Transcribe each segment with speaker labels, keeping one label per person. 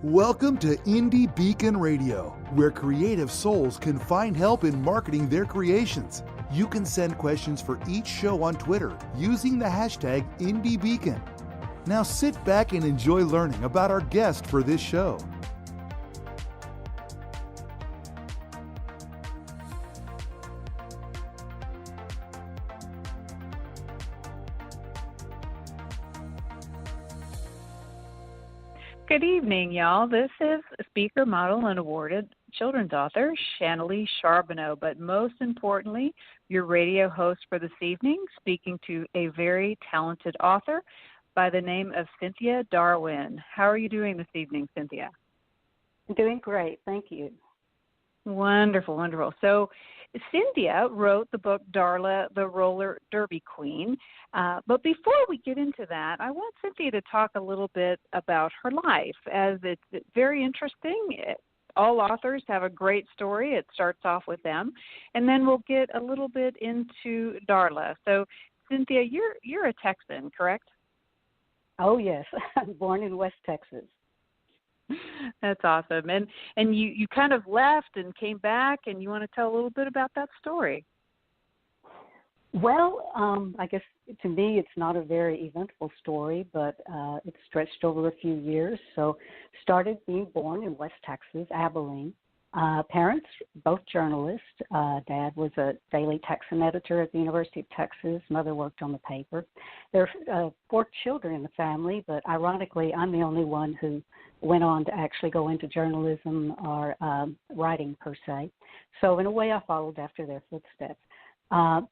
Speaker 1: Welcome to Indie Beacon Radio, where creative souls can find help in marketing their creations. You can send questions for each show on Twitter using the hashtag IndieBeacon. Now sit back and enjoy learning about our guest for this show.
Speaker 2: Good evening, y'all. This is speaker, model, and awarded children's author, Shanalee Charbonneau, but most importantly, your radio host for this evening, speaking to a very talented author by the name of Cynthia Darwin. How are you doing this evening, Cynthia?
Speaker 3: I'm doing great. Thank you.
Speaker 2: Wonderful, wonderful. So Cynthia wrote the book Darla, the Roller Derby Queen. But before we get into that, I want Cynthia to talk a little bit about her life, as it's very interesting. All authors have a great story. It starts off with them. And then we'll get a little bit into Darla. So, Cynthia, you're a Texan, correct?
Speaker 3: Oh, yes. I'm born in West Texas.
Speaker 2: That's awesome. And you kind of left and came back, and you want to tell a little bit about that story.
Speaker 3: Well, I guess to me it's not a very eventful story, but it stretched over a few years. So started being born in West Texas, Abilene. Parents, both journalists. Dad was a daily Texan editor at the University of Texas. Mother worked on the paper. There are 4 children in the family, but ironically, I'm the only one who went on to actually go into journalism or writing per se. So in a way, I followed after their footsteps.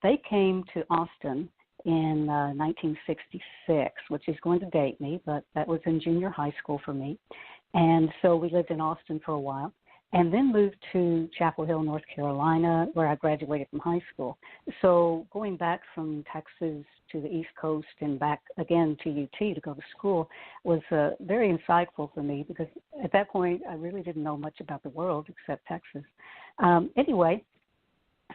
Speaker 3: They came to Austin in 1966, which is going to date me, but that was in junior high school for me. And so we lived in Austin for a while, and then moved to Chapel Hill, North Carolina, where I graduated from high school. So going back from Texas to the East Coast and back again to UT to go to school was very insightful for me, because at that point I really didn't know much about the world except Texas. Anyway,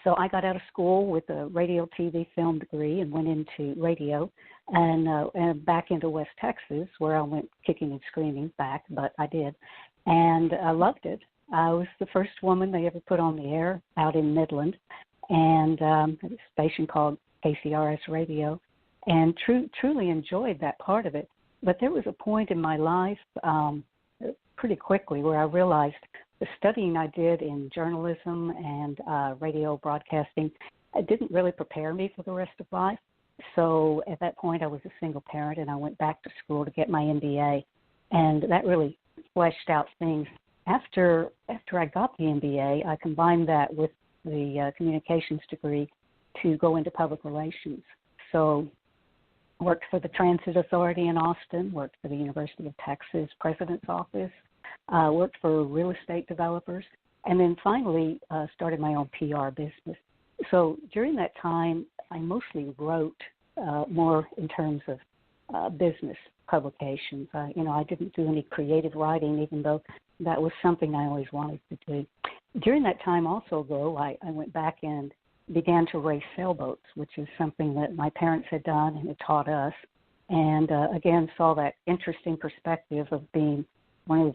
Speaker 3: so I got out of school with a radio, TV, film degree and went into radio and back into West Texas, where I went kicking and screaming back, but I did, and I loved it. I was the first woman they ever put on the air out in Midland, and a station called KCRS Radio, and truly enjoyed that part of it. But there was a point in my life pretty quickly where I realized the studying I did in journalism and radio broadcasting didn't really prepare me for the rest of life. So at that point, I was a single parent, and I went back to school to get my MBA, and that really fleshed out things. After I got the MBA, I combined that with the communications degree to go into public relations. So worked for the Transit Authority in Austin, worked for the University of Texas President's Office, worked for real estate developers, and then finally started my own PR business. So during that time, I mostly wrote more in terms of business publications. I didn't do any creative writing, even though that was something I always wanted to do. During that time also, though, I went back and began to race sailboats, which is something that my parents had done and had taught us, and again saw that interesting perspective of being one of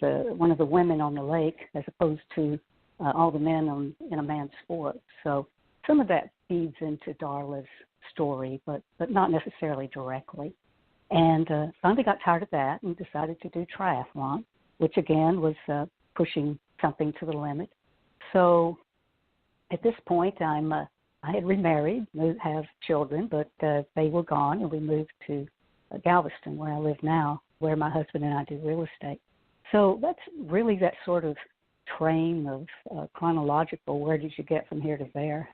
Speaker 3: the women on the lake as opposed to all the men in a man's sport. So some of that feeds into Darla's story, but not necessarily directly. And finally got tired of that and decided to do triathlon, which again was pushing something to the limit. So at this point, I had remarried, have children, but they were gone, and we moved to Galveston, where I live now, where my husband and I do real estate. So that's really that sort of train of chronological, where did you get from here to there?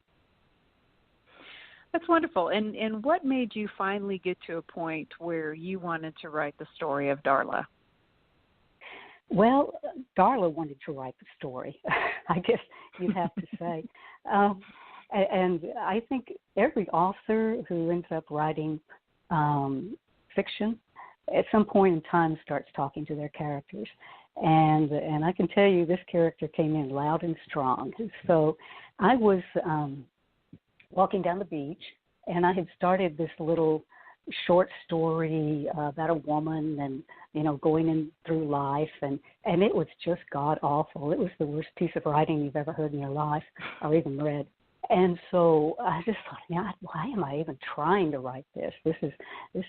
Speaker 2: That's wonderful. And what made you finally get to a point where you wanted to write the story of Darla?
Speaker 3: Well, Darla wanted to write the story, I guess you'd have to say. And I think every author who ends up writing fiction at some point in time starts talking to their characters. And I can tell you this character came in loud and strong. So I was walking down the beach, and I had started this little short story about a woman and, going in through life. And it was just god awful. It was the worst piece of writing you've ever heard in your life or even read. And so I just thought, why am I even trying to write this? This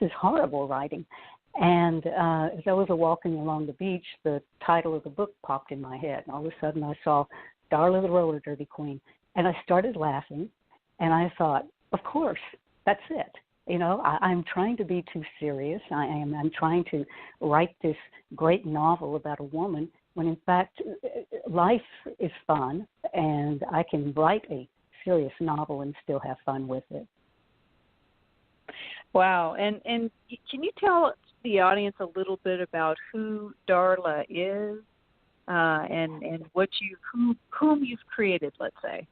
Speaker 3: is horrible writing. And as I was walking along the beach, the title of the book popped in my head. And all of a sudden I saw Darla the Roller Derby Queen. And I started laughing. And I thought, of course, that's it. I'm trying to be too serious. I'm trying to write this great novel about a woman when, in fact, life is fun. And I can write a serious novel and still have fun with it.
Speaker 2: Wow. And can you tell the audience a little bit about who Darla is and what whom you've created, let's say?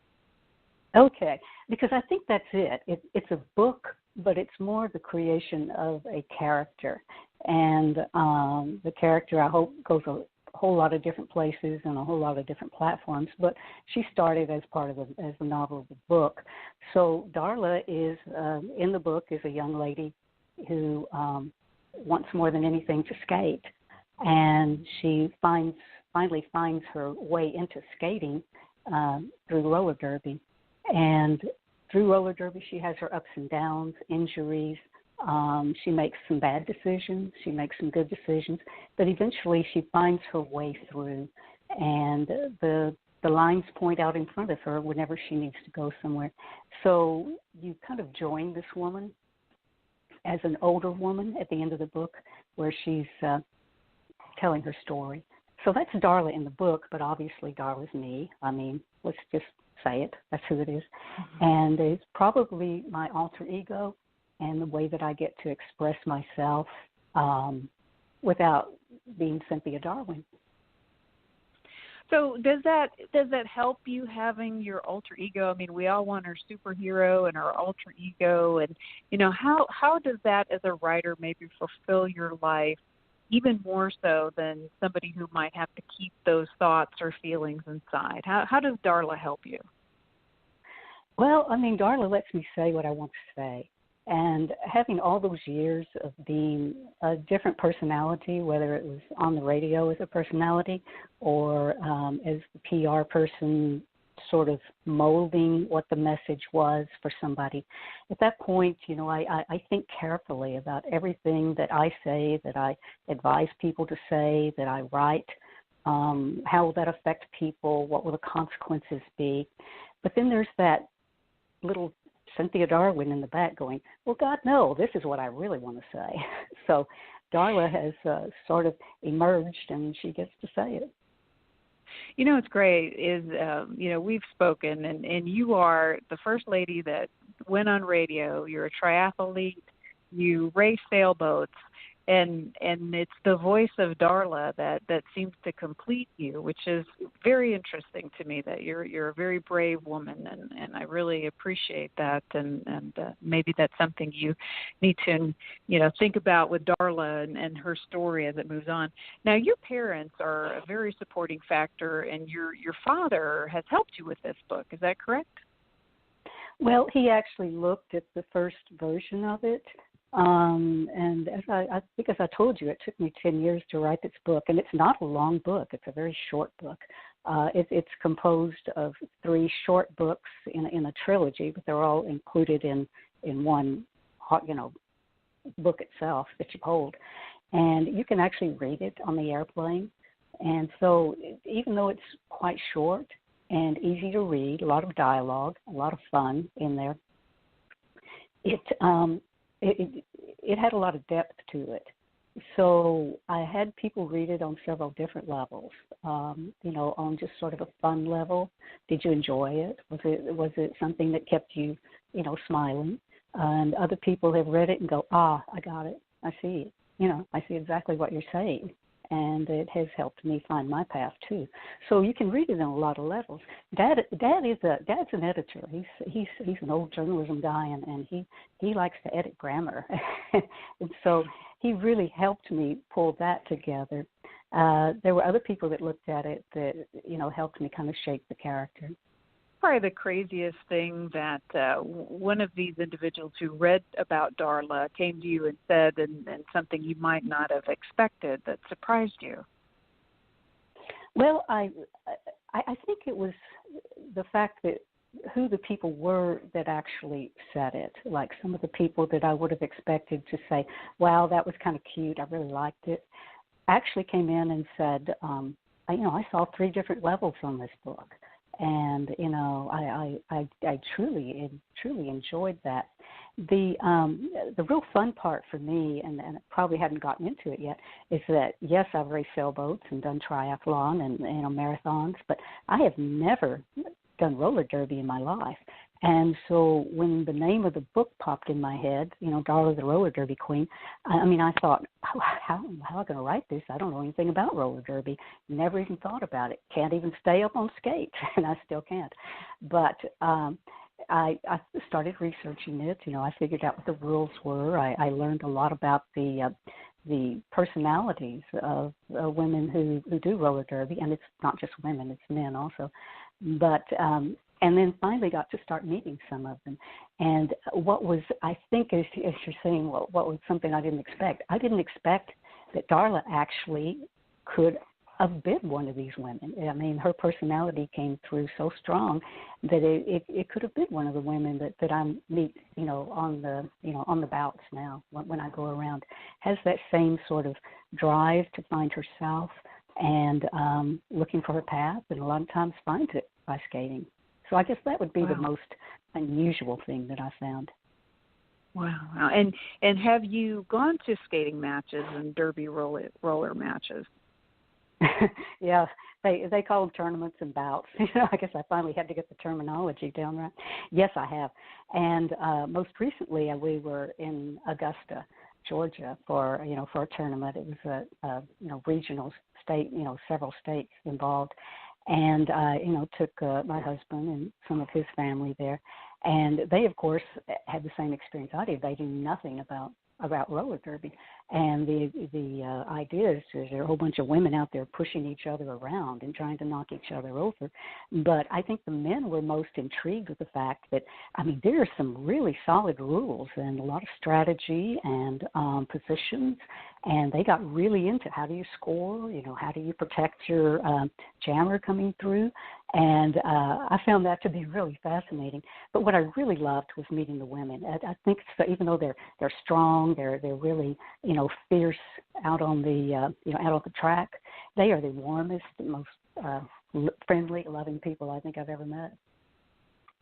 Speaker 3: Okay, because I think that's it. It's a book, but it's more the creation of a character. And the character, I hope, goes a whole lot of different places and a whole lot of different platforms, but she started as part of as the novel of the book. So Darla is, in the book, is a young lady who wants more than anything to skate, and she finally finds her way into skating through roller derby. And through roller derby, she has her ups and downs, injuries. She makes some bad decisions. She makes some good decisions. But eventually she finds her way through. And the lines point out in front of her whenever she needs to go somewhere. So you kind of join this woman as an older woman at the end of the book where she's telling her story. So that's Darla in the book, but obviously Darla's me. I mean, let's just say it. That's who it is. Mm-hmm. And it's probably my alter ego and the way that I get to express myself without being Cynthia Darwin.
Speaker 2: So does that help you having your alter ego? I mean, we all want our superhero and our alter ego, and how does that as a writer maybe fulfill your life even more so than somebody who might have to keep those thoughts or feelings inside? How does Darla help you?
Speaker 3: Well, I mean, Darla lets me say what I want to say. And having all those years of being a different personality, whether it was on the radio as a personality or as the PR person sort of molding what the message was for somebody, at that point, I think carefully about everything that I say, that I advise people to say, that I write, how will that affect people, what will the consequences be. But then there's that little Cynthia Darwin in the back going, well, God, no, this is what I really want to say. So Darla has sort of emerged, and she gets to say it.
Speaker 2: What's great is, we've spoken, and you are the first lady that went on radio. You're a triathlete. You race sailboats. And it's the voice of Darla that seems to complete you, which is very interesting to me, that you're a very brave woman, and I really appreciate that, and maybe that's something you need to think about with Darla and her story as it moves on. Now, your parents are a very supporting factor, and your father has helped you with this book. Is that correct?
Speaker 3: Well, he actually looked at the first version of it. And as I think, as I told you, it took me 10 years to write this book, and it's not a long book. It's a very short book. It's composed of 3 short books in a trilogy, but they're all included in one, book itself that you hold. And you can actually read it on the airplane. And so even though it's quite short and easy to read, a lot of dialogue, a lot of fun in there, it had a lot of depth to it. So I had people read it on several different levels, on just sort of a fun level. Did you enjoy it? Was it something that kept you, smiling? And other people have read it and go, I got it. I see it. I see exactly what you're saying. And it has helped me find my path too. So you can read it on a lot of levels. Dad's an editor. He's an old journalism guy, and he likes to edit grammar, and so he really helped me pull that together. There were other people that looked at it that helped me kind of shape the character.
Speaker 2: probably the craziest thing that one of these individuals who read about Darla came to you and said, and something you might not have expected that surprised you?
Speaker 3: Well, I think it was the fact that who the people were that actually said it. Like some of the people that I would have expected to say, wow, that was kind of cute, I really liked it, actually came in and said, I saw 3 different levels on this book. And, I truly enjoyed that. The real fun part for me, and I probably hadn't gotten into it yet, is that, yes, I've raced sailboats and done triathlon and, marathons, but I have never done roller derby in my life. And so when the name of the book popped in my head, Darla the Roller Derby Queen, I thought, how am I going to write this? I don't know anything about roller derby. Never even thought about it. Can't even stay up on skates, and I still can't. But I started researching it. I figured out what the rules were. I learned a lot about the personalities of women who do roller derby, and it's not just women, it's men also. But and then finally got to start meeting some of them. And what was, I think, as you're saying, what was something I didn't expect? I didn't expect that Darla actually could have been one of these women. I mean, her personality came through so strong that it could have been one of the women that I meet, on the bouts now when I go around. Has that same sort of drive to find herself and looking for her path, and a lot of times finds it by skating. So I guess that would be the most unusual thing that I found.
Speaker 2: Wow. And have you gone to skating matches and derby roller matches?
Speaker 3: Yeah, they call them tournaments and bouts. I guess I finally had to get the terminology down right. Yes, I have. And most recently we were in Augusta, Georgia for a tournament. It was a regional state, several states involved. And took my husband and some of his family there, and they, of course, had the same experience I did. They knew nothing about roller derby, and the idea is there are a whole bunch of women out there pushing each other around and trying to knock each other over. But I think the men were most intrigued with the fact that, there are some really solid rules and a lot of strategy and positions. And they got really into how do you score, how do you protect your jammer coming through. And I found that to be really fascinating. But what I really loved was meeting the women. I think so, even though they're strong, they're really, fierce out on the track, they are the warmest, most friendly, loving people I think I've ever met.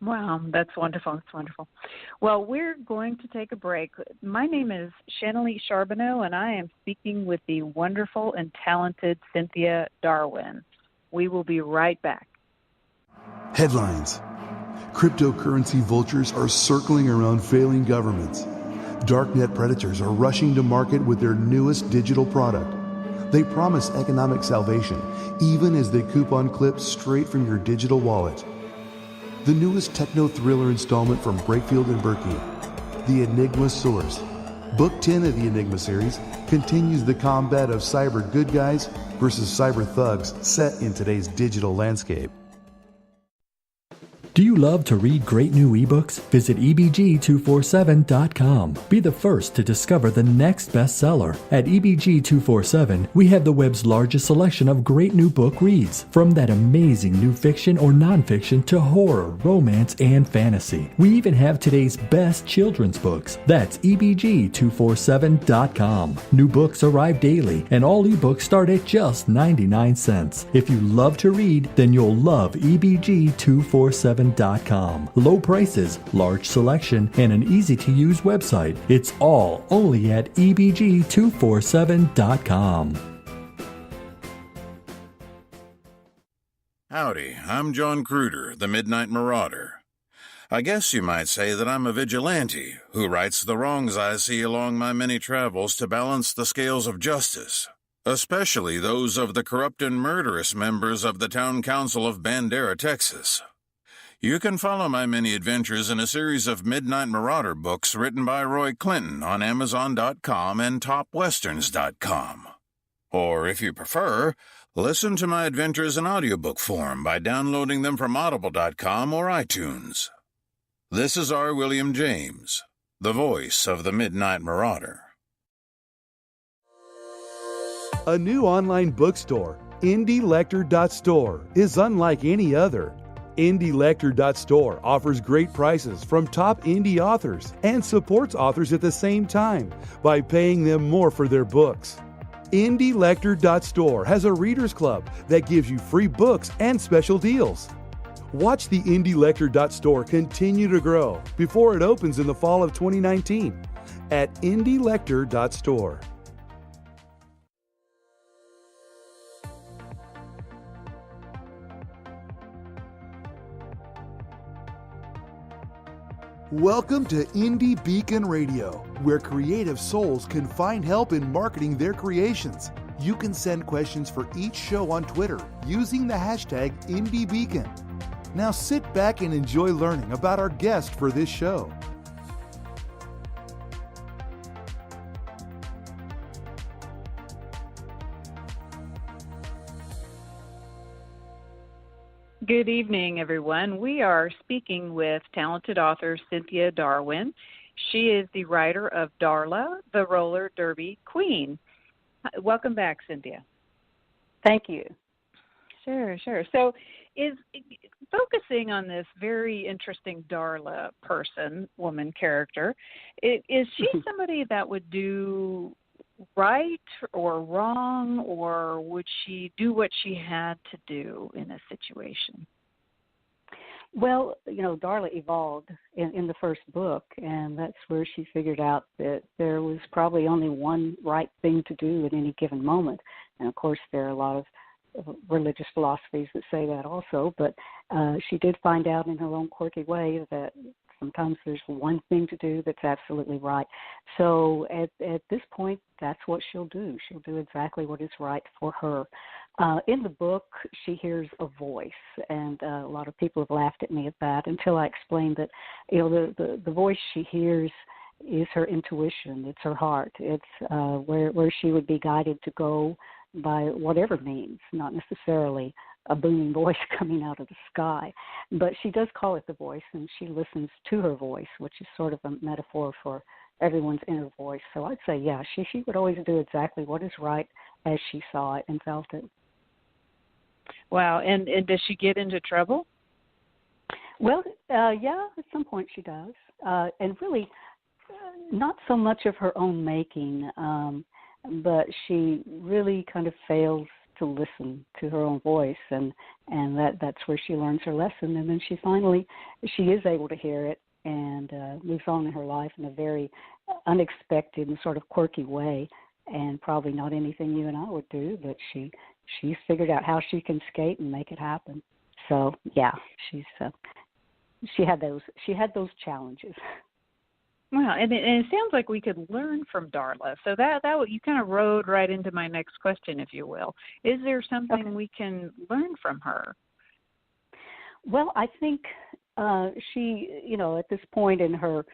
Speaker 2: Wow, that's wonderful. That's wonderful. Well, we're going to take a break. My name is Shannalee Charbonneau, and I am speaking with the wonderful and talented Cynthia Darwin. We will be right back.
Speaker 1: Headlines. Cryptocurrency vultures are circling around failing governments. Darknet predators are rushing to market with their newest digital product. They promise economic salvation, even as they coupon clips straight from your digital wallet. The newest techno-thriller installment from Breakfield and Berkey, The Enigma Source. Book 10 of the Enigma series continues the combat of cyber good guys versus cyber thugs set in today's digital landscape.
Speaker 4: Do you love to read great new ebooks? Visit ebg247.com. Be the first to discover the next bestseller. At ebg247, we have the web's largest selection of great new book reads, from that amazing new fiction or nonfiction to horror, romance, and fantasy. We even have today's best children's books. That's ebg247.com. New books arrive daily, and all ebooks start at just 99 cents. If you love to read, then you'll love ebg247.com. Low prices, large selection, and an easy-to-use website. It's all only at ebg247.com.
Speaker 5: Howdy, I'm John Cruder, the Midnight Marauder. I guess you might say that I'm a vigilante who rights the wrongs I see along my many travels to balance the scales of justice, especially those of the corrupt and murderous members of the Town Council of Bandera, Texas. You can follow my many adventures in a series of Midnight Marauder books written by Roy Clinton on Amazon.com and TopWesterns.com. Or if you prefer, listen to my adventures in audiobook form by downloading them from audible.com or iTunes. This is R. William James, the voice of the Midnight Marauder.
Speaker 1: A new online bookstore, IndieLector.store, is unlike any other. IndieLector.store offers great prices from top indie authors and supports authors at the same time by paying them more for their books. IndieLector.store has a readers club that gives you free books and special deals. Watch the IndieLector.store continue to grow before it opens in the fall of 2019 at IndieLector.store. Welcome to Indie Beacon Radio, where creative souls can find help in marketing their creations. You can send questions for each show on Twitter using the hashtag IndieBeacon. Now sit back and enjoy learning about our guest for this show.
Speaker 2: Good evening, everyone. We are speaking with talented author Cynthia Darwin. She is the writer of Darla, the Roller Derby Queen. Welcome back, Cynthia.
Speaker 3: Thank you.
Speaker 2: Sure. So is focusing on this very interesting Darla woman character, is she somebody that would do right or wrong, or would she do what she had to do in a situation?
Speaker 3: Well, Darla evolved in the first book, and that's where she figured out that there was probably only one right thing to do at any given moment. And, of course, there are a lot of religious philosophies that say that also, but she did find out in her own quirky way that sometimes there's one thing to do that's absolutely right. So at this point, that's what she'll do. She'll do exactly what is right for her. In the book, she hears a voice, and a lot of people have laughed at me at that until I explained that, the voice she hears is her intuition. It's her heart. It's where she would be guided to go by whatever means, not necessarily a booming voice coming out of the sky. But she does call it the voice, and she listens to her voice, which is sort of a metaphor for everyone's inner voice. So I'd say, yeah, she would always do exactly what is right as she saw it and felt it.
Speaker 2: Wow. And does she get into trouble?
Speaker 3: Well, yeah, at some point she does. And really not so much of her own making, but she really kind of fails to listen to her own voice, and that's where she learns her lesson. And then she is able to hear it and moves on in her life in a very unexpected and sort of quirky way, and probably not anything you and I would do, but she's figured out how she can skate and make it happen. So yeah, she had those challenges.
Speaker 2: Wow, and it sounds like we could learn from Darla. So that you kind of rode right into my next question, if you will. Is there something we can learn from her?
Speaker 3: Well, I think she, at this point in her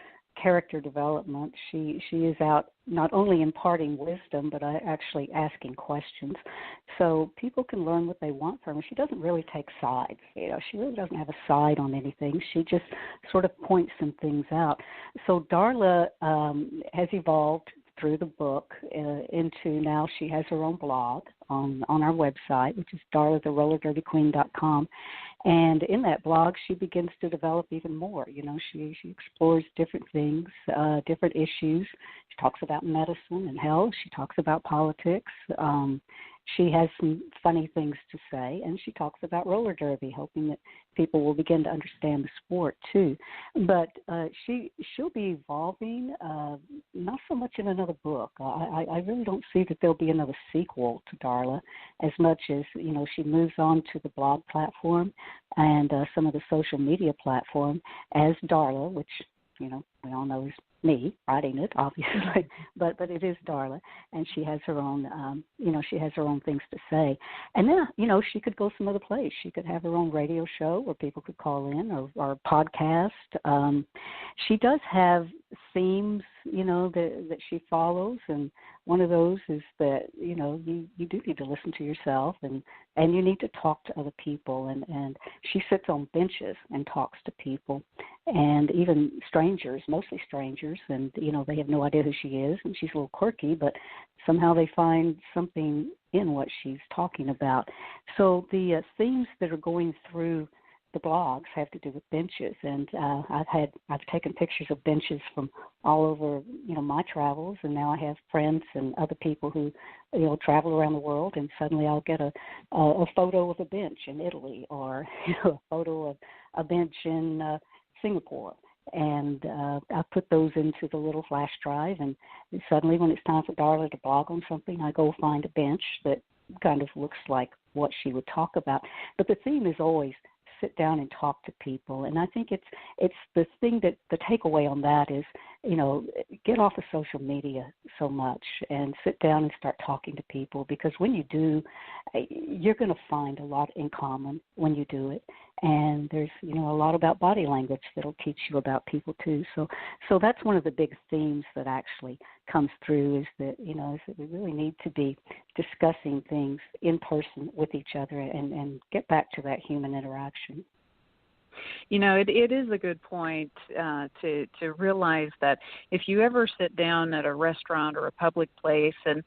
Speaker 3: character development, she is out not only imparting wisdom, but actually asking questions. So people can learn what they want from her. She doesn't really take sides. She really doesn't have a side on anything. She just sort of points some things out. So Darla has evolved through the book into now she has her own blog on our website, which is darlatheRollerDerbyQueen.com. And in that blog, she begins to develop even more. She explores different things, different issues. She talks about medicine and health. She talks about politics. She has some funny things to say, and she talks about roller derby, hoping that people will begin to understand the sport too. But she'll be evolving, not so much in another book. I really don't see that there'll be another sequel to Darla, as much as she moves on to the blog platform and some of the social media platform as Darla, which we all know is me writing it, obviously, but it is Darla, and she has her own, she has her own things to say. And then, she could go some other place. She could have her own radio show where people could call in, or podcast. She does have themes that she follows, and one of those is that, you do need to listen to yourself, and you need to talk to other people, and she sits on benches and talks to people, and even strangers, mostly strangers, and, they have no idea who she is, and she's a little quirky, but somehow they find something in what she's talking about. So the themes that are going through the blogs have to do with benches, and I've taken pictures of benches from all over my travels, and now I have friends and other people who travel around the world, and suddenly I'll get a photo of a bench in Italy, or a photo of a bench in Singapore, and I put those into the little flash drive, and suddenly when it's time for Darla to blog on something, I go find a bench that kind of looks like what she would talk about. But the theme is always sit down and talk to people, and I think it's the thing that the takeaway on that is, get off of social media so much and sit down and start talking to people, because when you do, you're going to find a lot in common when you do it, and there's a lot about body language that'll teach you about people too. So that's one of the big themes that actually comes through, is that is that we really need to be discussing things in person with each other and get back to that human interaction.
Speaker 2: It is a good point to realize that if you ever sit down at a restaurant or a public place and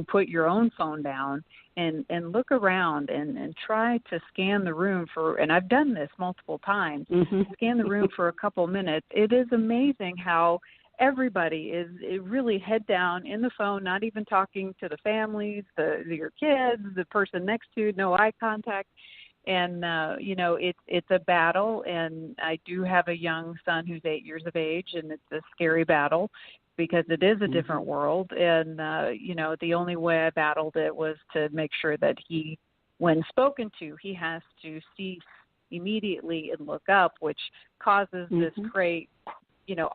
Speaker 2: put your own phone down and look around and try to scan the room and I've done this multiple times, scan the room for a couple minutes, it is amazing how everybody is really head down in the phone, not even talking to the families, your kids, the person next to you, no eye contact. And, it's a battle, and I do have a young son who's 8 years of age, and it's a scary battle because it is a different world. And, the only way I battled it was to make sure that he, when spoken to, he has to cease immediately and look up, which causes this great,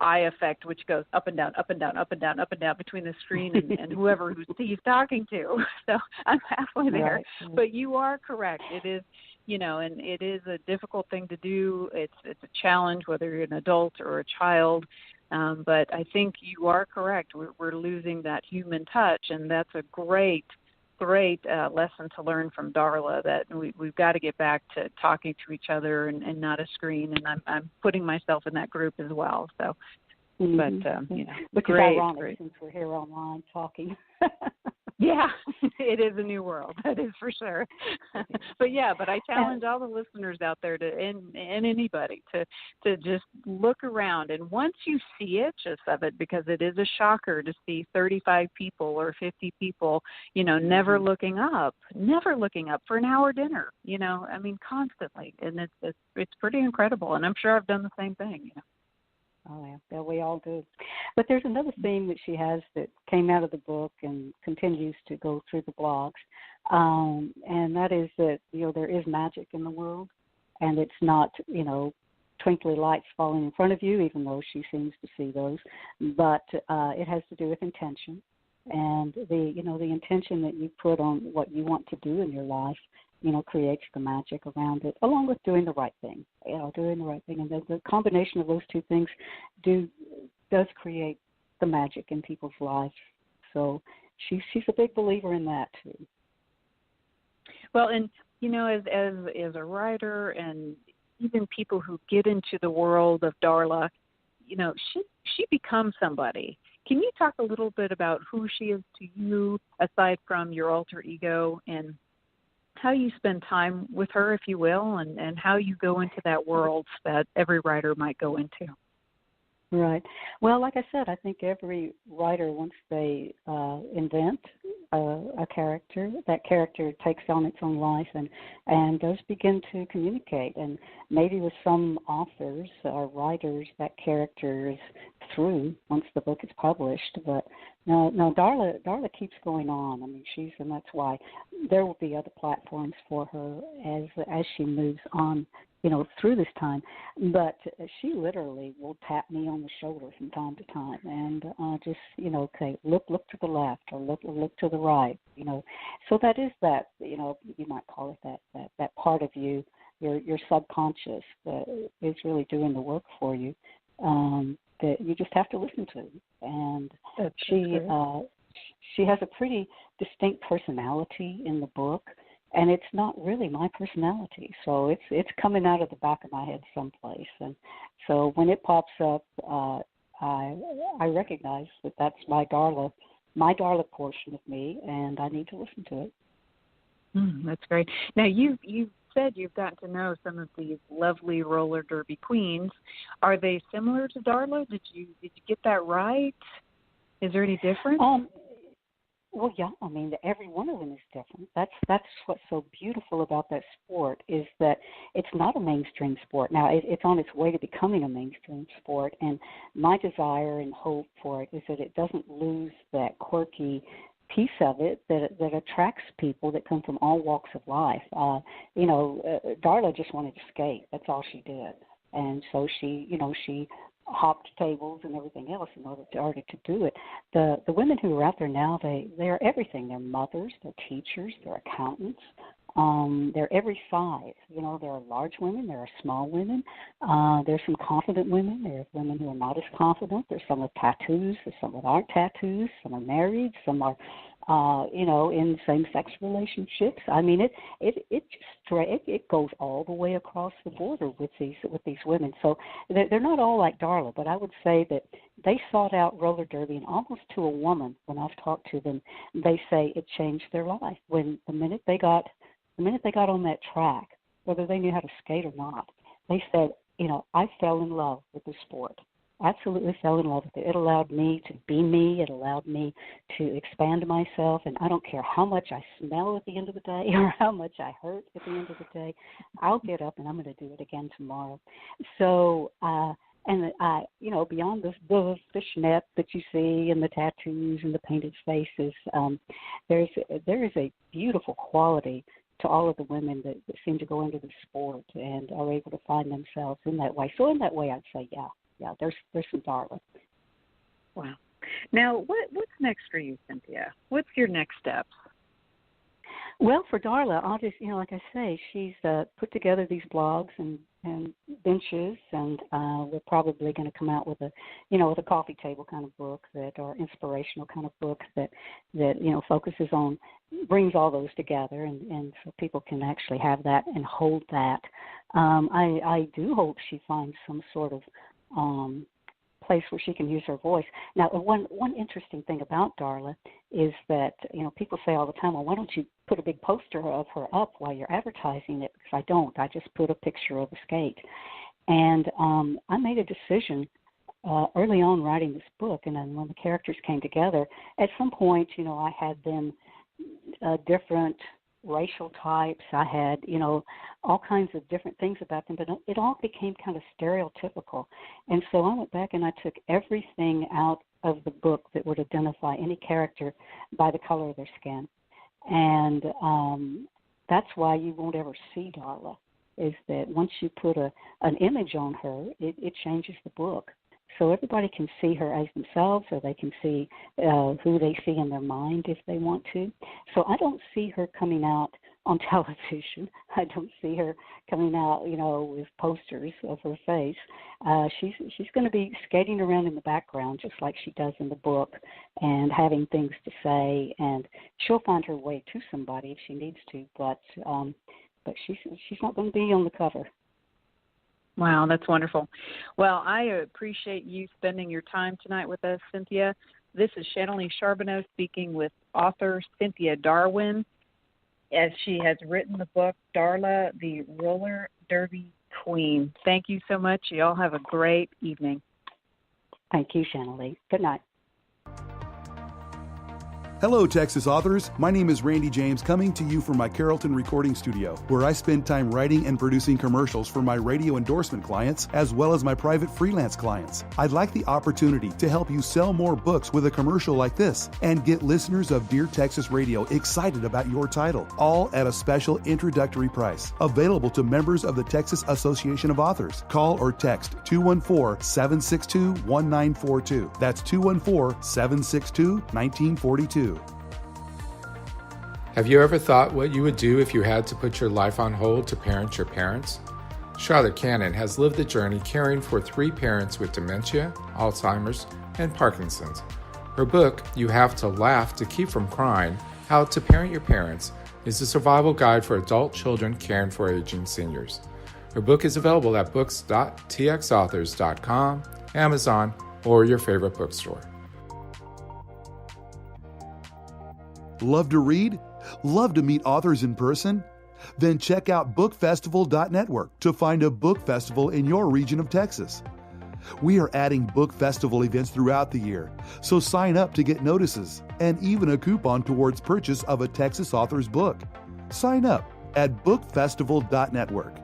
Speaker 2: eye effect, which goes up and down, up and down, up and down, up and down between the screen and whoever he's talking to. So I'm halfway there. Right. But you are correct. It is, and it is a difficult thing to do. It's a challenge, whether you're an adult or a child. But I think you are correct. We're losing that human touch, and that's a great lesson to learn from Darla, that we've got to get back to talking to each other and not a screen. And I'm putting myself in that group as well. So, but
Speaker 3: which is ironic since we're here online talking.
Speaker 2: Yeah, it is a new world. That is for sure. But I challenge all the listeners out there and anybody to just look around. And once you see it, just of it, because it is a shocker to see 35 people or 50 people, never looking up for an hour dinner, constantly. And it's pretty incredible. And I'm sure I've done the same thing,
Speaker 3: Oh, yeah, we all do. But there's another theme that she has that came out of the book and continues to go through the blogs, and that is that, there is magic in the world, and it's not, twinkly lights falling in front of you, even though she seems to see those, but it has to do with intention, and the intention that you put on what you want to do in your life, creates the magic around it, along with doing the right thing. Doing the right thing, and the combination of those two things does create the magic in people's lives. So she's a big believer in that too.
Speaker 2: Well, and as a writer, and even people who get into the world of Darla, she becomes somebody. Can you talk a little bit about who she is to you, aside from your alter ego, and how you spend time with her, if you will, and how you go into that world that every writer might go into?
Speaker 3: Right. Well, like I said, I think every writer, once they invent a character, that character takes on its own life and does begin to communicate. And maybe with some authors or writers, that character is through once the book is published. But no, Darla keeps going on. I mean, and that's why there will be other platforms for her as she moves on, through this time. But she literally will tap me on the shoulder from time to time and just, okay, look to the left or look to the right, So that is that, you might call it that part of you, your subconscious that is really doing the work for you. that you just have to listen to. And
Speaker 2: That's
Speaker 3: she has a pretty distinct personality in the book, and it's not really my personality. So it's coming out of the back of my head someplace. And so when it pops up, I recognize that that's my Darla portion of me, and I need to listen to it.
Speaker 2: That's great. Now, you've said you've gotten to know some of these lovely roller derby queens. Are they similar to Darla? Did you get that right? Is there any difference?
Speaker 3: Well, yeah. I mean, every one of them is different. That's what's so beautiful about that sport, is that it's not a mainstream sport. Now, it's on its way to becoming a mainstream sport, and my desire and hope for it is that it doesn't lose that quirky piece of it that attracts people that come from all walks of life. Darla just wanted to skate. That's all she did. And so she hopped tables and everything else in order to do it. The women who are out there now, they are everything. They're mothers, they're teachers, they're accountants. They're every size. There are large women, there are small women. There's some confident women. There's women who are not as confident. There's some with tattoos. There's some that aren't tattoos. Some are married. Some are, in same-sex relationships. I mean, it goes all the way across the border with these women. So they're not all like Darla, but I would say that they sought out roller derby, and almost to a woman, when I've talked to them, they say it changed their life. When the minute they got on that track, whether they knew how to skate or not, they said, I fell in love with the sport. Absolutely fell in love with it. It allowed me to be me. It allowed me to expand myself, and I don't care how much I smell at the end of the day or how much I hurt at the end of the day. I'll get up and I'm going to do it again tomorrow. So, beyond the fishnet that you see and the tattoos and the painted faces, there is a beautiful quality to all of the women that seem to go into the sport and are able to find themselves in that way. So in that way, I'd say, yeah, there's some Darla.
Speaker 2: Wow. Now, what's next for you, Cynthia? What's your next steps?
Speaker 3: Well, for Darla, I'll just, like I say, she's put together these blogs and benches, and we're probably going to come out with a coffee table kind of book or inspirational kind of book that focuses on, brings all those together, and so people can actually have that and hold that. I do hope she finds some sort of place where she can use her voice. Now, one interesting thing about Darla is that, people say all the time, well, why don't you put a big poster of her up while you're advertising it? Because I don't. I just put a picture of a skate. And I made a decision early on writing this book, and then when the characters came together, at some point, I had them different racial types. I had, all kinds of different things about them, but it all became kind of stereotypical. And so I went back and I took everything out of the book that would identify any character by the color of their skin. And that's why you won't ever see Darla, is that once you put an image on her, it changes the book. So everybody can see her as themselves, or they can see who they see in their mind if they want to. So I don't see her coming out on television. I don't see her coming out, with posters of her face. She's going to be skating around in the background just like she does in the book, and having things to say, and she'll find her way to somebody if she needs to, but she's not going to be on the cover.
Speaker 2: Wow, that's wonderful. Well, I appreciate you spending your time tonight with us, Cynthia. This is Channeline Charbonneau speaking with author Cynthia Darwin, as she has written the book, Darla, the Roller Derby Queen. Thank you so much. You all have a great evening.
Speaker 3: Thank you, Channeline. Good night.
Speaker 1: Hello, Texas authors. My name is Randy James, coming to you from my Carrollton recording studio, where I spend time writing and producing commercials for my radio endorsement clients, as well as my private freelance clients. I'd like the opportunity to help you sell more books with a commercial like this, and get listeners of Dear Texas Radio excited about your title, all at a special introductory price, available to members of the Texas Association of Authors. Call or text 214-762-1942. That's 214-762-1942.
Speaker 6: Have you ever thought what you would do if you had to put your life on hold to parent your parents? Charlotte Cannon has lived the journey caring for 3 parents with dementia, Alzheimer's, and Parkinson's. Her book, You Have to Laugh to Keep from Crying, How to Parent Your Parents, is a survival guide for adult children caring for aging seniors. Her book is available at books.txauthors.com, Amazon, or your favorite bookstore.
Speaker 1: Love to read? Love to meet authors in person? Then check out bookfestival.network to find a book festival in your region of Texas. We are adding book festival events throughout the year, so sign up to get notices and even a coupon towards purchase of a Texas author's book. Sign up at bookfestival.network.